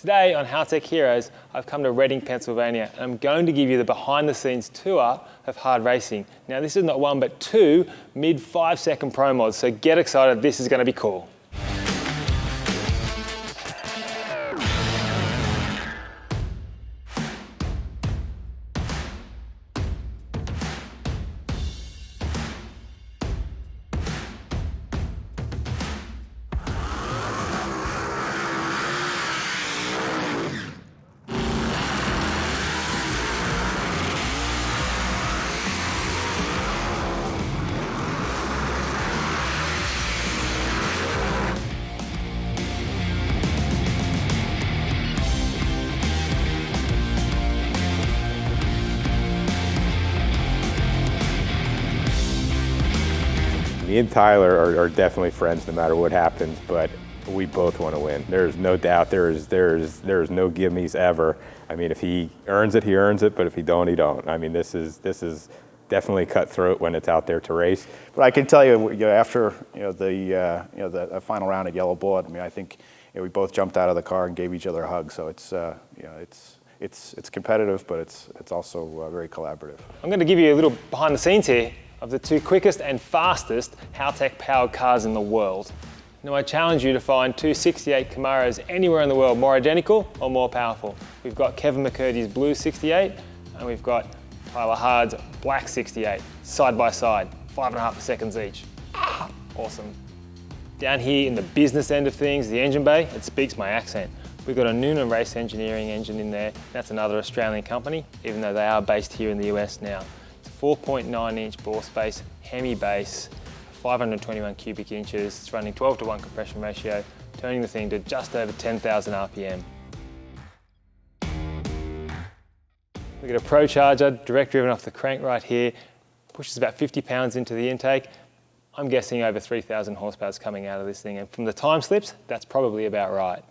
Today on Haltech Heroes, I've come to Reading, Pennsylvania, and I'm going to give you the behind-the-scenes tour of hard racing. Now, this is not one, but two mid 5-second Pro Mods, so get excited, this is going to be cool. Me and Tyler are definitely friends no matter what happens, but we both want to win. There's no doubt, there's no gimmies ever. I mean, if he earns it, he earns it, but if he don't, he don't. I mean, this is definitely cutthroat when it's out there to race. But I can tell you, after the final round at Yellow Bullet, I mean, I think we both jumped out of the car and gave each other a hug. So it's competitive, but it's also very collaborative. I'm going to give you a little behind the scenes here of the two quickest and fastest Haltech powered cars in the world. Now, I challenge you to find two 68 Camaros anywhere in the world more identical or more powerful. We've got Kevin McCurdy's blue 68 and we've got Tyler Hard's black 68, side by side, 5.5 seconds each. Awesome. Down here in the business end of things, the engine bay, it speaks my accent. We've got a Noonan Race Engineering engine in there. That's another Australian company, even though they are based here in the US now. 4.9-inch bore space, Hemi-based, 521 cubic inches. It's running 12:1 compression ratio, turning the thing to just over 10,000 RPM. We've got a ProCharger, direct driven off the crank right here, pushes about 50 pounds into the intake. I'm guessing over 3,000 horsepower is coming out of this thing, and from the time slips, that's probably about right.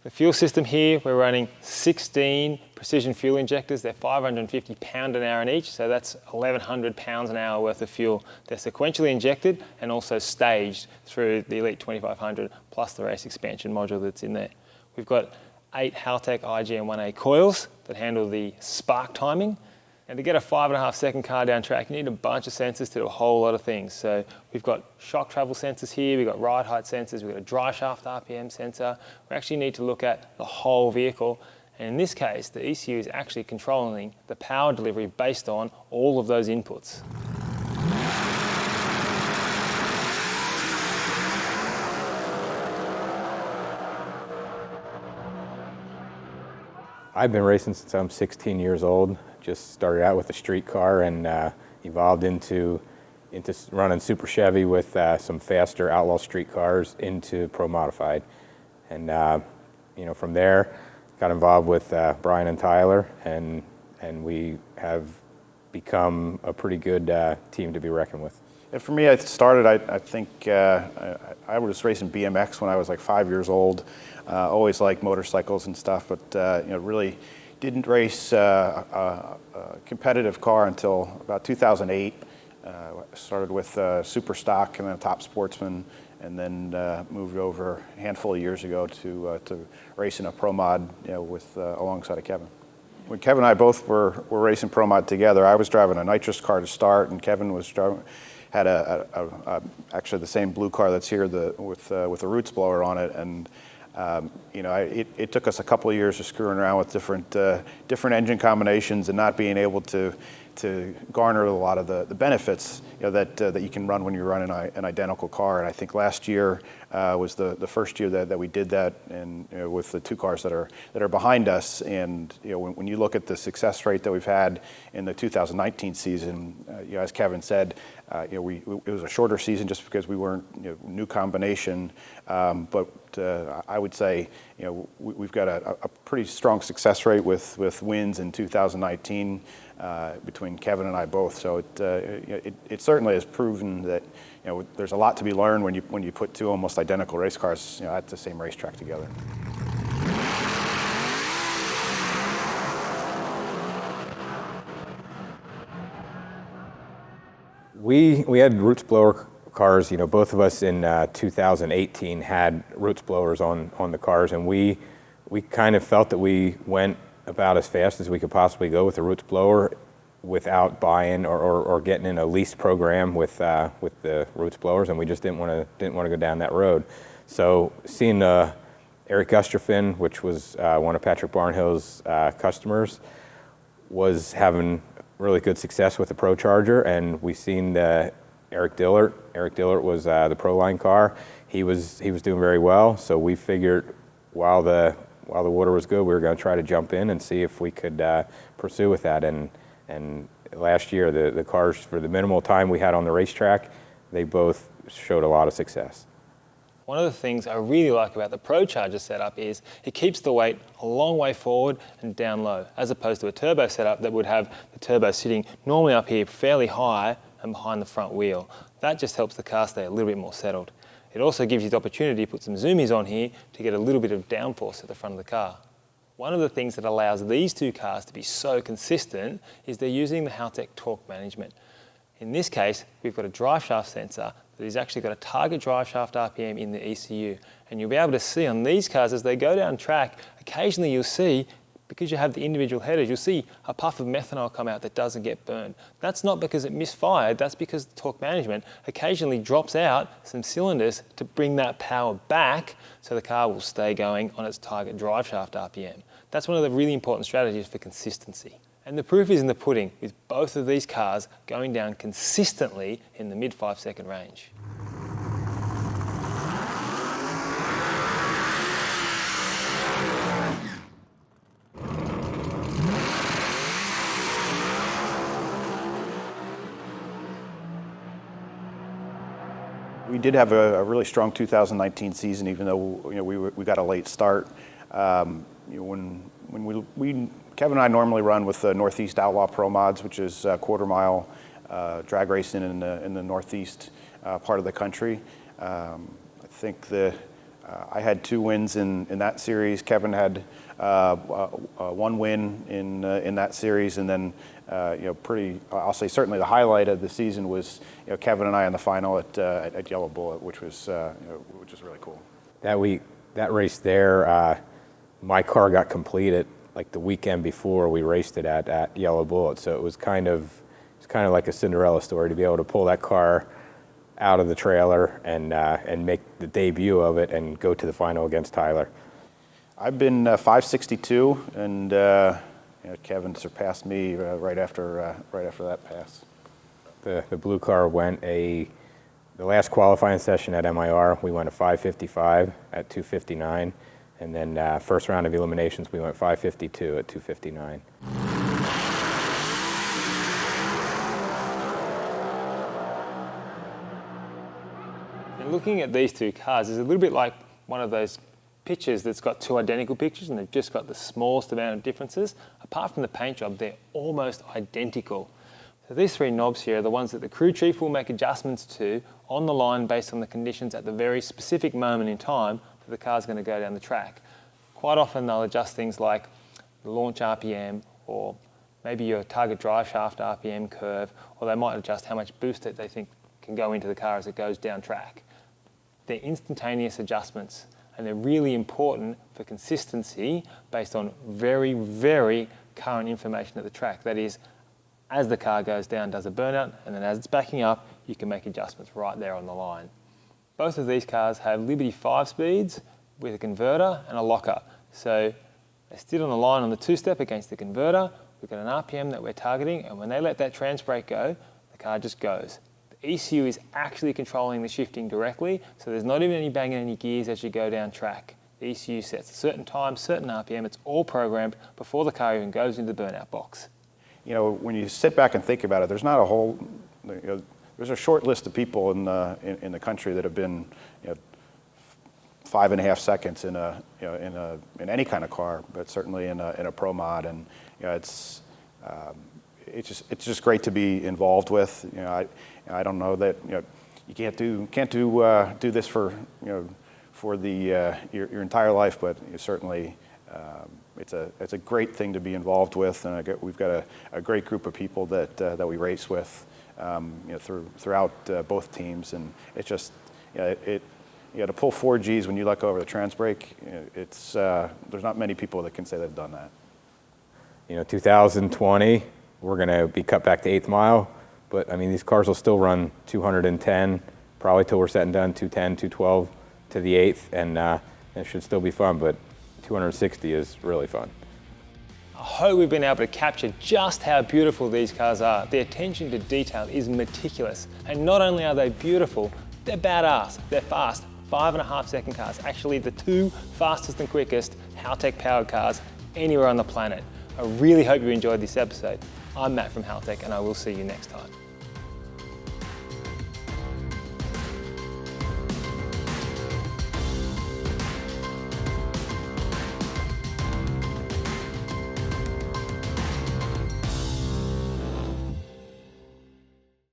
The fuel system here, we're running 16 precision fuel injectors. They're 550 pound an hour in each, so that's 1,100 pounds an hour worth of fuel. They're sequentially injected and also staged through the Elite 2500 plus the race expansion module that's in there. We've got 8 Haltech IGM-1A coils that handle the spark timing. And to get a 5.5 second car down track, you need a bunch of sensors to do a whole lot of things. So we've got shock travel sensors here, we've got ride height sensors, we've got a dry shaft RPM sensor. We actually need to look at the whole vehicle. And in this case, the ECU is actually controlling the power delivery based on all of those inputs. I've been racing since I'm 16 years old. Just started out with a street car and evolved into running Super Chevy with some faster outlaw street cars into Pro Modified. And from there, got involved with Brian and Tyler, and we have become a pretty good team to be reckoned with. And for me, I started, I think, I was racing BMX when I was like 5 years old. Always liked motorcycles and stuff, but really didn't race a competitive car until about 2008. Started with Super Stock and then Top Sportsman, and then moved over a handful of years ago to racing a Pro Mod, alongside of Kevin. When Kevin and I both were racing Pro Mod together, I was driving a nitrous car to start, and Kevin was had actually the same blue car that's here with a roots blower on it, and it took us a couple of years of screwing around with different engine combinations and not being able to garner a lot of the benefits that you can run when you're running an identical car. And I think last year was the first year that we did that, and with the two cars that are behind us. And when you look at the success rate that we've had in the 2019 season, as Kevin said, it was a shorter season just because we weren't new combination, but I would say we've got a pretty strong success rate with wins in 2019 between Kevin and I both. So it certainly has proven that there's a lot to be learned when you put two almost identical race cars at the same racetrack together. We had roots blower cars, both of us in 2018 had roots blowers on the cars, and we we kind of felt that we went about as fast as we could possibly go with the roots blower without buying or getting in a lease program with the roots blowers, and we just didn't want to go down that road. So seeing Eric Gustafson, which was one of Patrick Barnhill's customers, was having really good success with the ProCharger, and we seen Eric Dillert. Eric Dillert was the Proline car. He was doing very well, so we figured while the water was good, we were going to try to jump in and see if we could pursue with that. And last year, the cars, for the minimal time we had on the racetrack, they both showed a lot of success. One of the things I really like about the ProCharger setup is it keeps the weight a long way forward and down low, as opposed to a turbo setup that would have the turbo sitting normally up here fairly high and behind the front wheel. That just helps the car stay a little bit more settled. It also gives you the opportunity to put some zoomies on here to get a little bit of downforce at the front of the car. One of the things that allows these two cars to be so consistent is they're using the Haltech torque management. In this case, we've got a drive shaft sensor that has actually got a target drive shaft RPM in the ECU. And you'll be able to see on these cars as they go down track, occasionally you'll see, because you have the individual headers, you'll see a puff of methanol come out that doesn't get burned. That's not because it misfired, that's because the torque management occasionally drops out some cylinders to bring that power back so the car will stay going on its target drive shaft RPM. That's one of the really important strategies for consistency. And the proof is in the pudding, with both of these cars going down consistently in the mid 5-second range. We did have a really strong 2019 season, even though we got a late start. When Kevin and I normally run with the Northeast Outlaw Pro Mods, which is quarter-mile drag racing in the Northeast part of the country. I think I had 2 wins in that series. Kevin had 1 win in that series, and then I'll say certainly the highlight of the season was Kevin and I in the final at Yellow Bullet, which was really cool. That race there, my car got completed like the weekend before we raced it at Yellow Bullet, so it was kind of like a Cinderella story to be able to pull that car out of the trailer and make the debut of it and go to the final against Tyler. I've been 562, and Kevin surpassed me right after that pass. The blue car went the last qualifying session at MIR, we went a 555 at 259, and then first round of eliminations, we went 552 at 259. And looking at these two cars is a little bit like one of those pictures that's got 2 identical pictures and they've just got the smallest amount of differences. Apart from the paint job, they're almost identical. So these 3 knobs here are the ones that the crew chief will make adjustments to on the line based on the conditions at the very specific moment in time that the car's going to go down the track. Quite often they'll adjust things like the launch RPM, or maybe your target drive shaft RPM curve, or they might adjust how much boost that they think can go into the car as it goes down track. They're instantaneous adjustments, and they're really important for consistency based on very, very current information at the track. That is, as the car goes down, does a burnout, and then as it's backing up, you can make adjustments right there on the line. Both of these cars have Liberty 5 speeds with a converter and a locker. So they sit on the line on the 2-step against the converter. We've got an RPM that we're targeting, and when they let that trans brake go, the car just goes. The ECU is actually controlling the shifting directly, so there's not even any banging any gears as you go down track. The ECU sets a certain time, certain RPM, it's all programmed before the car even goes into the burnout box. When you sit back and think about it, there's not a whole, there's a short list of people in the country that have been 5.5 seconds in any kind of car, but certainly in a Pro Mod, and it's just great to be involved with. I don't know that you can't do this for your entire life, but certainly it's a great thing to be involved with, and we've got a great group of people that we race with throughout both teams, and it's just to pull 4 Gs when you let go over the trans brake, it's, there's not many people that can say they've done that. 2020, we're going to be cut back to 8th mile, but I mean, these cars will still run 210, probably till we're said and done, 210, 212 to the 8th, and it should still be fun, but 260 is really fun. I hope we've been able to capture just how beautiful these cars are. The attention to detail is meticulous, and not only are they beautiful, they're badass, they're fast. 5.5-second cars, actually the 2 fastest and quickest Haltech powered cars anywhere on the planet. I really hope you enjoyed this episode. I'm Matt from Haltech, and I will see you next time.